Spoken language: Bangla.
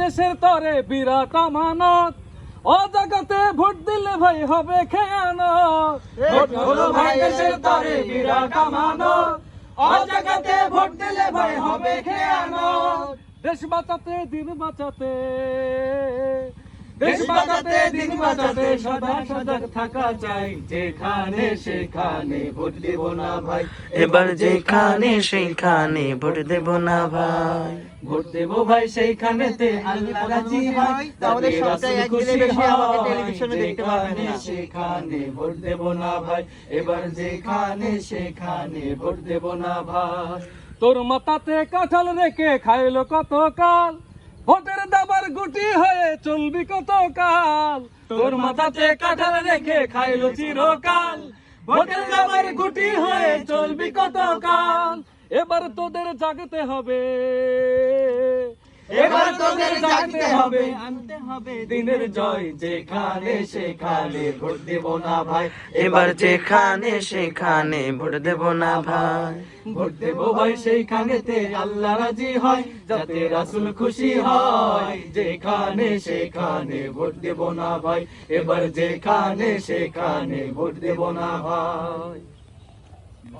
দেশের তরে বিরাট আমানত, ও জায়গাতে ভোট দিলে ভাই হবে খেয়ানত। ভোট হলো ভাই দেশের তরে বিরাট আমানত, ও জায়গাতে ভোট দিলে ভাই হবে খেয়ানত। দেশ বাঁচাতে দিন বাঁচাতে, দেশ বাঁচাতে দিন বাঁচাতে সদা সজাগ থাকা চাই। যেখানে সেখানে ভোট দেব না ভাই, এবার যেখানে সেখানে ভোট দেব না ভাই। ভোট দেব ভাই সেইখানেতে আল্লাহ রাজি হয়, তাহলে যাতে সবটাই রাসূল এক খুশি দিনে বেশি আমাকে হয়। টেলিভিশনে দেখতে পাবেন যেখানে না। সেখানে ভোট দেব না ভাই, এবার যেখানে সেখানে ভোট দেব না ভাই। তোর মাথাতে কাঁঠাল রেখে খাইলো কত কাল, ভোটের দাবার গুটি হয়ে চলবি কত কাল। তোর মাথাতে কাঁঠাল রেখে খাইলো চিরকাল, ভোটের দাবার গুটি হয়ে চলবি কত কাল। এবার তোদের জাগতে হবে, এবার তোদের জাগতে হবে, আনতে হবে দিনের জয়। যেখানে সেখানে ভোট দেব না ভাই, এবার যেখানে সেখানে ভোট দেব না ভাই। ভোট দেব ভাই সেইখানেতে আল্লাহ রাজি হয়, যাতে রাসূল খুশি হয়। যেখানে সেখানে ভোট দেব না ভাই, এবার যেখানে সেখানে ভোট দেব না ভাই।